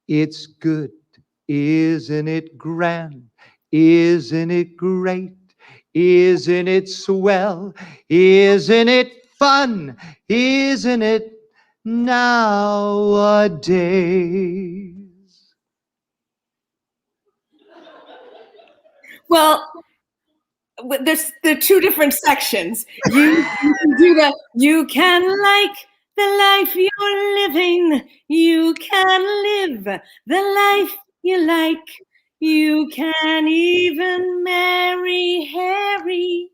It's good. Isn't it grand? Isn't it great? Isn't it swell? Isn't it fun? Isn't it nowadays? Well, there are two different sections. You can do that. You can like the life you're living. You can live the life you like. You can even marry Harry,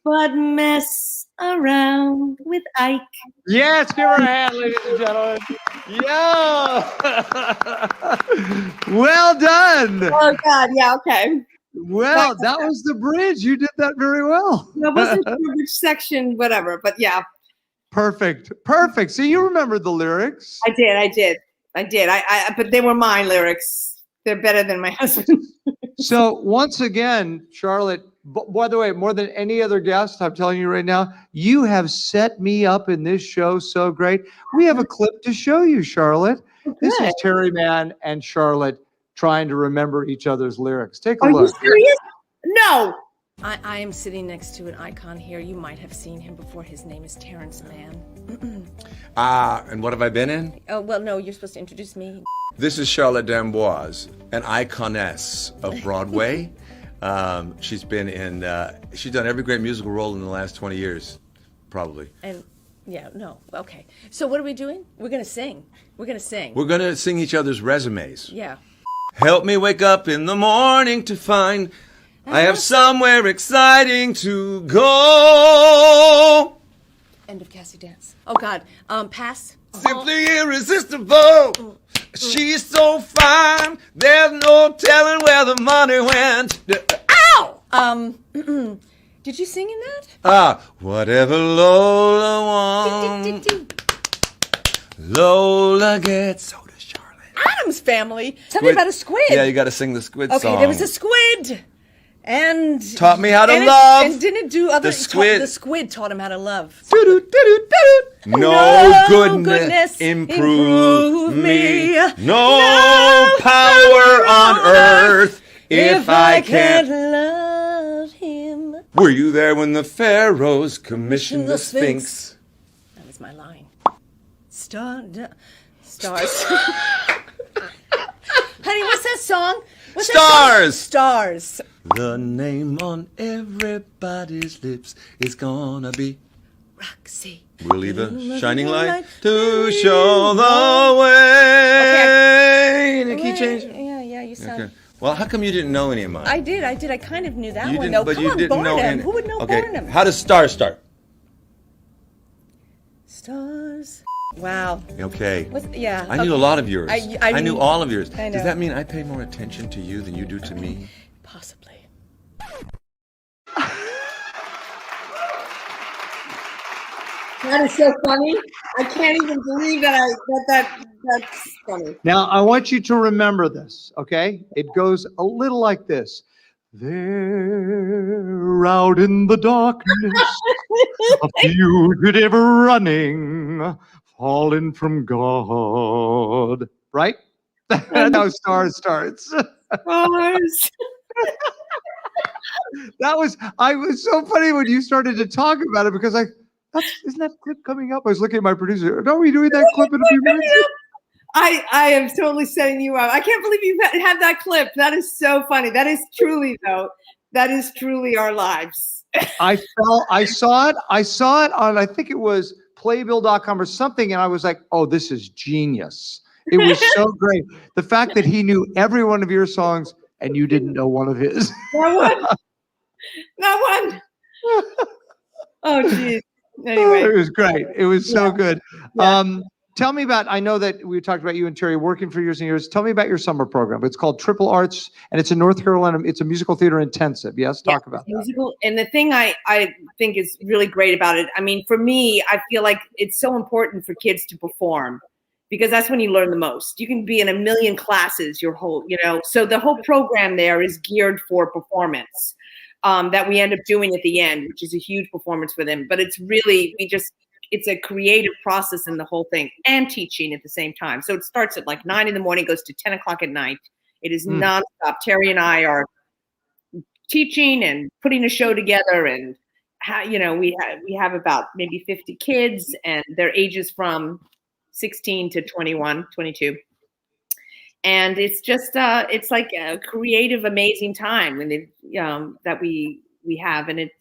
but mess around with Ike. Yes, give her a hand, ladies and gentlemen. Yeah. Well done. Oh God, yeah, okay. Well, that was the bridge. You did that very well. I wasn't sure which section, whatever, but yeah. Perfect. So you remember the lyrics. I did. But they were my lyrics. They're better than my husband. So once again, Charlotte, by the way, more than any other guest, I'm telling you right now, you have set me up in this show so great. We have a clip to show you, Charlotte. Okay. This is Terry Mann and Charlotte trying to remember each other's lyrics. Take a Are look. you serious? No. I am sitting next to an icon here. You might have seen him before. His name is Terrence Mann. And what have I been in? Oh, well, no, you're supposed to introduce me. This is Charlotte D'Amboise, an iconess of Broadway. She's been in, she's done every great musical role in the last 20 years, probably. And, yeah, no, okay. So what are we doing? We're going to sing. We're going to sing. We're going to sing each other's resumes. Yeah. Help me wake up in the morning to find I have somewhere exciting to go. End of Cassie Dance. Oh, God. Pass. Simply irresistible. She's so fine. There's no telling where the money went. Ow! Did you sing in that? Whatever Lola wants, Lola gets. So does Charlotte. Adam's Family. Tell me about a squid. Yeah, you got to sing the squid song. Okay, there was a squid. And taught me how to love. And didn't do other. The squid. The squid taught him how to love. No goodness improve me. No power on earth if I can't love him. Were you there when the pharaohs commissioned the Sphinx? That was my line. Stars. Honey, what's that song? What's that Stars. song? Stars. The name on everybody's lips is gonna be Roxy. We'll leave a shining light to show the way. Okay. Key change. Yeah, you sound. Okay. Well, how come you didn't know any of mine? I did. I kind of knew that You one, didn't, though. but Come you on, didn't know Barnum. any. Who would know Okay. Barnum? How does Stars start? Stars. Wow. Okay. Yeah. I knew a lot of yours. I knew all of yours. I know. Does that mean I pay more attention to you than you do to me? Possibly. That is so funny. I can't even believe that's funny. Now, I want you to remember this, okay? It goes a little like this. They're out in the darkness, a fugitive running, fallen from God. Right? That's how Stars starts. Stars. I was so funny when you started to talk about it because isn't that clip coming up? I was looking at my producer. Are we doing that clip in a few minutes? I am totally setting you up. I can't believe you have that clip. That is so funny. That is truly our lives. I saw it on, I think it was playbill.com or something. And I was like, oh, this is genius. It was so great. The fact that he knew every one of your songs and you didn't know one of his. That one. Oh, geez. Anyway, It was great. It was so good. Yeah. Tell me about, I know that we talked about you and Terry working for years and years. Tell me about your summer program. It's called Triple Arts, and it's in North Carolina. It's a musical theater intensive. Yes, talk about that. Musical. And the thing I think is really great about it, I mean, for me, I feel like it's so important for kids to perform because that's when you learn the most. You can be in a million classes your whole, so the whole program there is geared for performance that we end up doing at the end, which is a huge performance for them. But it's really, it's a creative process in the whole thing and teaching at the same time. So it starts at like 9 a.m, goes to 10 o'clock at night. It is nonstop. Terry and I are teaching and putting a show together, and we have about maybe 50 kids, and their ages from 16 to 21, 22. And it's just it's like a creative, amazing time, and that we have, and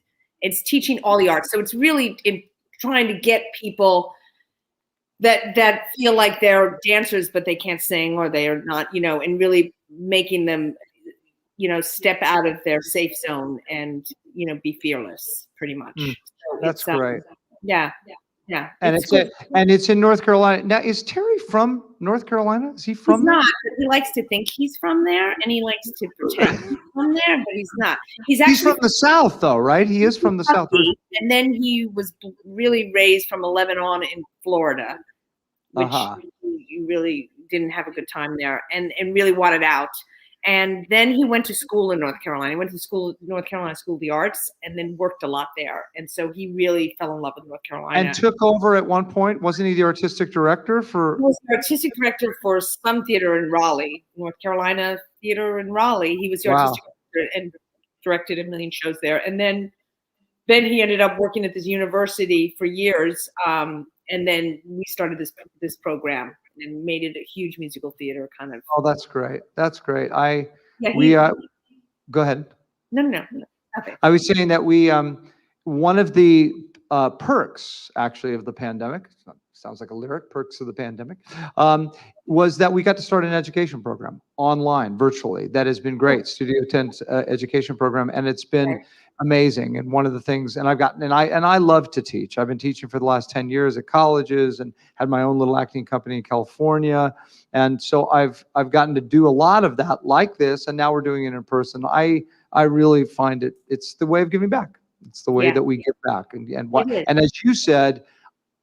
it's teaching all the arts. So it's really trying to get people that feel like they're dancers but they can't sing or they are not, and really making them, step out of their safe zone and, be fearless, pretty much. So That's great. Yeah. And it's in North Carolina. Now, is Terry from North Carolina? Is he from He's there? not, but he likes to think he's from there, and he likes to pretend he's from there, but he's not. He's from the South, though, right? He is from the South. And then he was really raised from 11 on in Florida, which you really didn't have a good time there, and really wanted out. And then he went to school in North Carolina. He went to North Carolina School of the Arts, and then worked a lot there. And so he really fell in love with North Carolina. And took over at one point. Wasn't he the artistic director for? He was the artistic director for some theater in Raleigh, North Carolina Theater in Raleigh. He was the artistic director and directed a million shows there. And then he ended up working at this university for years. And then we started this program and made it a huge musical theater kind of. Oh, that's great. That's great. Go ahead. No, nothing. I was saying that we, one of the perks actually of the pandemic, sounds like a lyric, perks of the pandemic, was that we got to start an education program online, virtually. That has been great. Studio Tenn's education program, and it's been amazing. And one of the things, and I love to teach. I've been teaching for the last 10 years at colleges and had my own little acting company in California. And so I've gotten to do a lot of that like this, and now we're doing it in person. I really find it's the way of giving back. It's the way that we give back. And as you said,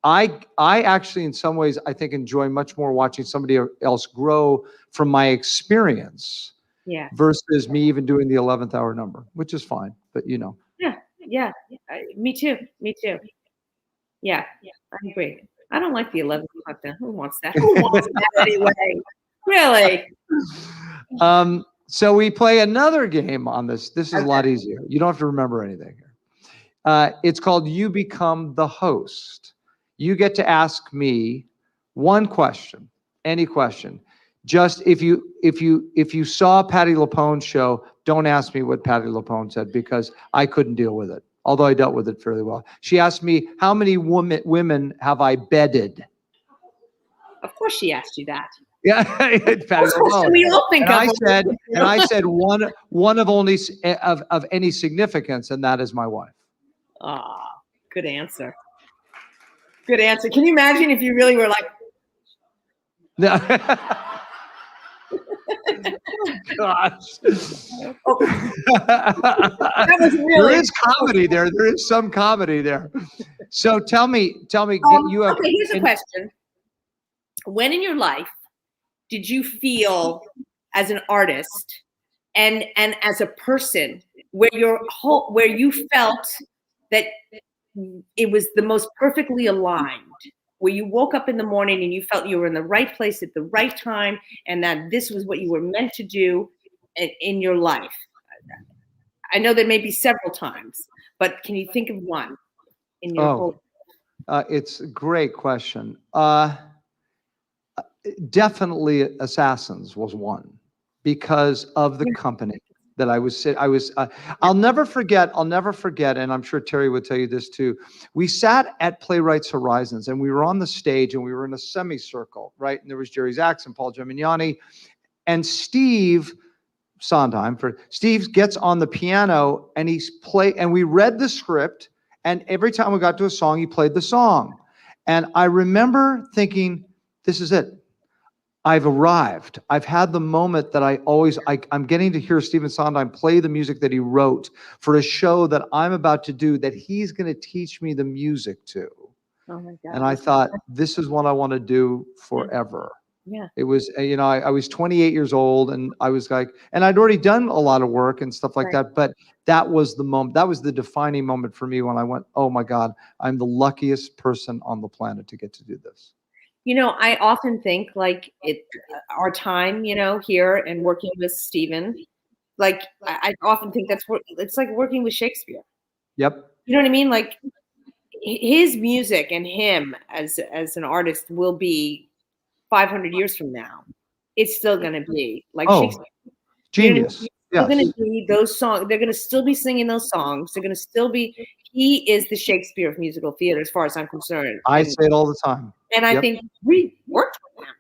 I actually, in some ways, I think enjoy much more watching somebody else grow from my experience versus me even doing the 11th hour number, which is fine, but Yeah. Me too. Yeah, I agree. I don't like the 11th o'clock. Who wants that? Who wants that anyway? Really? So we play another game on this. This is a lot easier. You don't have to remember anything here. It's called You Become the Host. You get to ask me one question, any question. Just if you saw Patti LuPone's show, don't ask me what Patti LuPone said because I couldn't deal with it. Although I dealt with it fairly well. She asked me, how many women have I bedded? Of course she asked you that. Yeah, Patti LuPone. We all think and I said one of only of any significance, and that is my wife. Ah, good answer. Good answer. Can you imagine if you really were like? Gosh. That was really there is comedy there. There is some comedy there. So tell me, you have. Okay, here's a question. When in your life did you feel as an artist and as a person where you felt that it was the most perfectly aligned, where you woke up in the morning and you felt you were in the right place at the right time and that this was what you were meant to do in your life? I know there may be several times, but can you think of one in your whole? It's a great question. Definitely Assassins was one because of the company that I'll never forget, and I'm sure Terry would tell you this too. We sat at Playwrights Horizons and we were on the stage and we were in a semicircle, right? And there was Jerry Zaks and Paul Gemignani and Steve Sondheim. Steve gets on the piano and and we read the script And every time we got to a song, he played the song. And I remember thinking, this is it. I've arrived. I've had the moment that I'm getting to hear Stephen Sondheim play the music that he wrote for a show that I'm about to do, that he's going to teach me the music to. Oh my God. And I thought, this is what I want to do forever. Yeah. It was, I was 28 years old, and I was like, and I'd already done a lot of work and stuff like that, but that was the moment, that was the defining moment for me when I went, oh my God, I'm the luckiest person on the planet to get to do this. I often think like our time, here and working with Stephen, like I often think it's like working with Shakespeare. Yep. You know what I mean? Like his music and him as an artist will be 500 years from now. It's still going to be like Shakespeare. Genius. They're going to be those songs. They're going to still be singing those songs. They're going to still be. He is the Shakespeare of musical theater, as far as I'm concerned. I say it all the time. And I think we worked with him.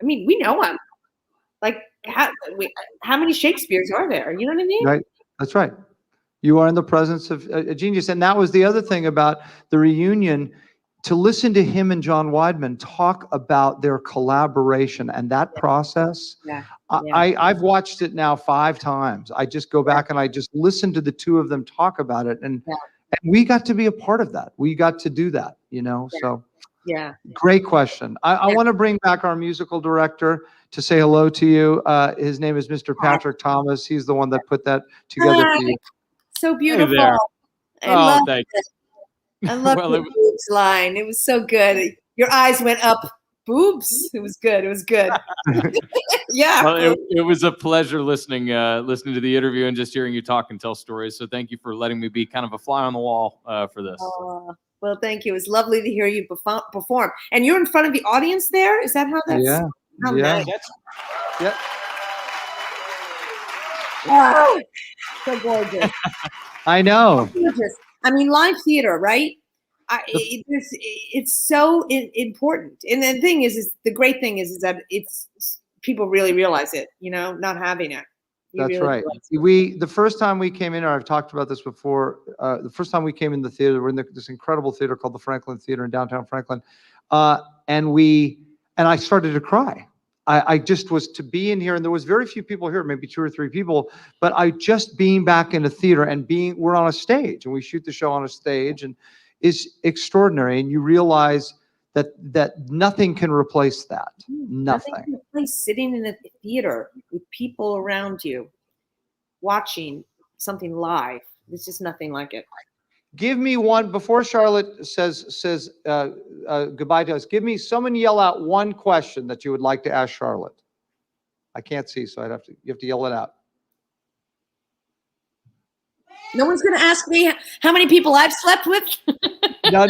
I mean, we know him. Like, how many Shakespeares are there? You know what I mean? Right. That's right. You are in the presence of a genius. And that was the other thing about the reunion, to listen to him and John Weidman talk about their collaboration and that process. Yeah. I've watched it now 5 times. I just go back and I just listen to the two of them talk about it. And we got to be a part of that. We got to do that, so. Yeah. Great question. I want to bring back our musical director to say hello to you. His name is Mr. Patrick Thomas. He's the one that put that together for you. So beautiful. Hey there. I love thank it. I love the boobs line. It was so good. Your eyes went up. Boobs. It was good. It was good. Yeah. Well, it was a pleasure listening to the interview and just hearing you talk and tell stories. So thank you for letting me be kind of a fly on the wall for this. Well, thank you. It was lovely to hear you perform. And you're in front of the audience there? Is that how that's? Yeah. How Yeah. nice. Yeah. Wow. So gorgeous. I know. Gorgeous. I mean, live theater, right? It's so important. And the thing is the great thing is that it's people really realize it, not having it. That's right. The first time we came in, or I've talked about this before, the first time we came in the theater, we're in this incredible theater called the Franklin Theater in downtown Franklin. And I started to cry. I just was to be in here, and there was very few people here, maybe 2 or 3 people, but being back in a theater and we're on a stage, and we shoot the show on a stage, and is extraordinary. And you realize that nothing can replace that. Nothing can replace sitting in a theater with people around you, watching something live. There's just nothing like it. Give me one before Charlotte says goodbye to us. Someone yell out one question that you would like to ask Charlotte. I can't see, so you have to yell it out. No one's going to ask me how many people I've slept with. No.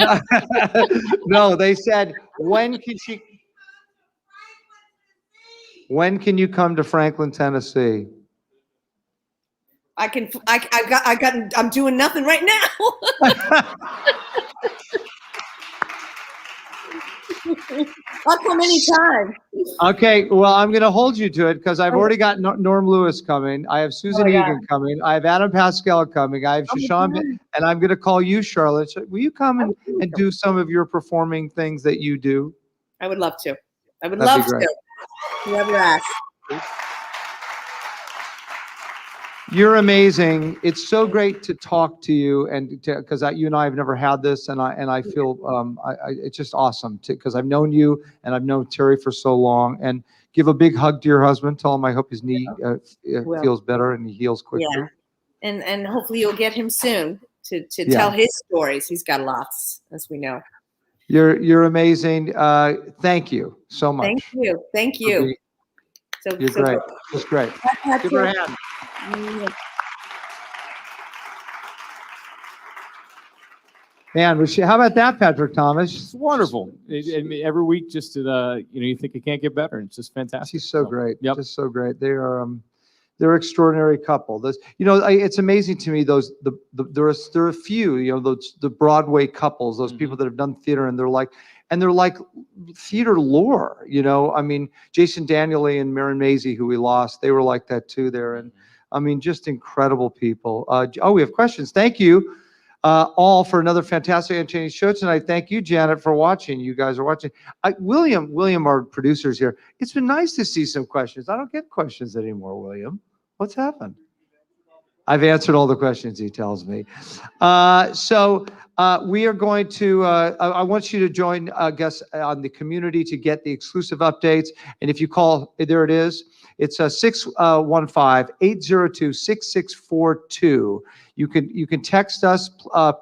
No, they said, when can you come to Franklin, Tennessee? I'm doing nothing right now. I'll come anytime. Okay, well, I'm going to hold you to it because I've already got Norm Lewis coming. I have Susan Egan coming. I have Adam Pascal coming. I have Shashawn, and I'm going to call you, Charlotte. Will you come and do some of your performing things that you do? I would love to. I would That'd love to. Whoever asks. You're amazing. It's so great to talk to you, and because you and I have never had this, and I feel it's just awesome because I've known you and I've known Terry for so long. And give a big hug to your husband. Tell him I hope his knee feels better and he heals quickly. Yeah, and hopefully you'll get him soon to tell his stories. He's got lots, as we know. You're amazing. Thank you so much. Thank you. You're great. It's great. Give her a hand. Man, how about that, Patrick Thomas? It's wonderful. Every week, just to you think it can't get better. It's just fantastic. She's so great. Yep. Just so great. They're extraordinary couple. It's amazing to me. There are a few, the Broadway couples, those people that have done theater, and they're like theater lore. I mean, Jason Danieley and Maren Maisie, who we lost, they were like that too there. And I mean, just incredible people. We have questions. Thank you. all for another fantastic entertaining show tonight. Thank you, Janet, for watching. You guys are watching. William, our producer's here. It's been nice to see some questions. I don't get questions anymore, William. What's happened? I've answered all the questions, he tells me. We are going to, I want you to join guests on the community to get the exclusive updates. And if you call, there it is. It's 615-802-6642. You can text us.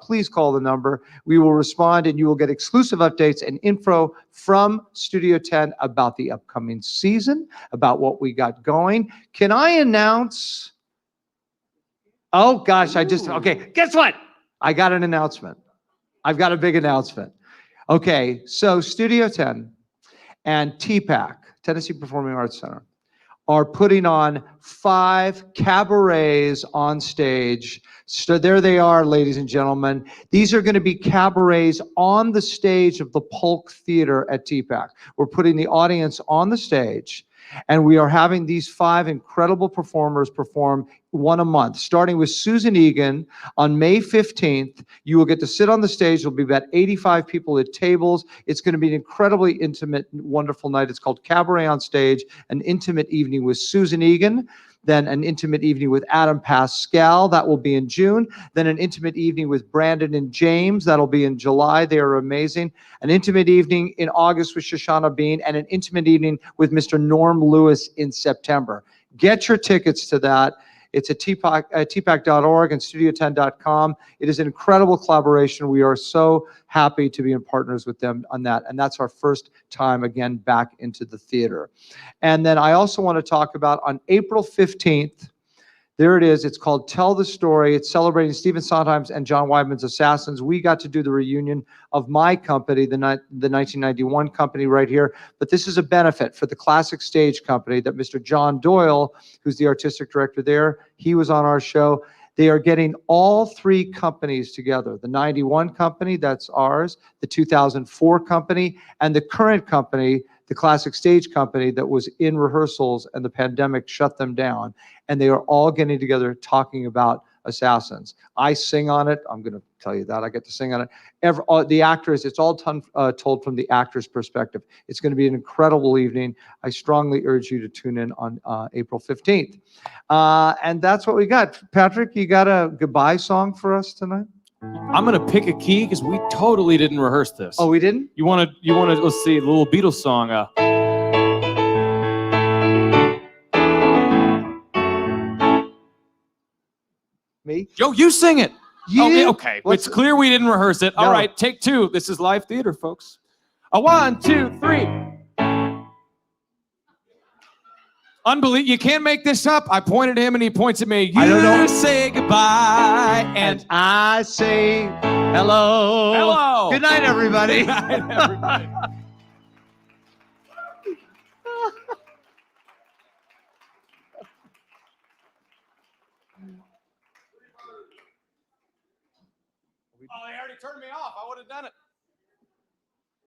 Please call the number. We will respond, and you will get exclusive updates and info from Studio Tenn about the upcoming season, about what we got going. Can I announce? Oh gosh, okay. Guess what? I got an announcement. I've got a big announcement. Okay, so Studio Tenn and TPAC, Tennessee Performing Arts Center, are putting on 5 cabarets on stage. So there they are, ladies and gentlemen. These are going to be cabarets on the stage of the Polk Theater at TPAC. We're putting the audience on the stage, and we are having these 5 incredible performers perform one a month, starting with Susan Egan on May 15th. You will get to sit on the stage. There'll be about 85 people at tables. It's going to be an incredibly intimate, wonderful night. It's called Cabaret on Stage, an intimate evening with Susan Egan, then an intimate evening with Adam Pascal. That will be in June. Then an intimate evening with Brandon and James. That'll be in July. They are amazing. An intimate evening in August with Shoshana Bean, and an intimate evening with Mr. Norm Lewis in September. Get your tickets to that. It's at tpac.org and studiotenn.com. It is an incredible collaboration. We are so happy to be in partners with them on that. And that's our first time, again, back into the theater. And then I also want to talk about on April 15th, there it is. It's called Tell the Story. It's celebrating Stephen Sondheim's and John Weidman's Assassins. We got to do the reunion of my company, the 1991 company right here. But this is a benefit for the Classic Stage Company that Mr. John Doyle, who's the artistic director there, he was on our show. They are getting all 3 companies together. The 91 company, that's ours, the 2004 company, and the current company, the Classic Stage Company, that was in rehearsals and the pandemic shut them down. And they are all getting together talking about Assassins. I sing on it. I'm going to tell you that. I get to sing on it. The actors, it's all told from the actor's perspective. It's going to be an incredible evening. I strongly urge you to tune in on April 15th. And that's what we got. Patrick, you got a goodbye song for us tonight? I'm going to pick a key because we totally didn't rehearse this. Oh, we didn't? You want to, let's see, a little Beatles song. Me? Joe, you sing it. You? Okay. It's clear we didn't rehearse it. All right, take 2. This is live theater, folks. 1, 2, 3. Unbelievable. You can't make this up. I pointed at him and he points at me. You I don't know. Say goodbye. And I say hello. Hello. Good night, everybody. Good night, everybody. Oh, they already turned me off. I would have done it.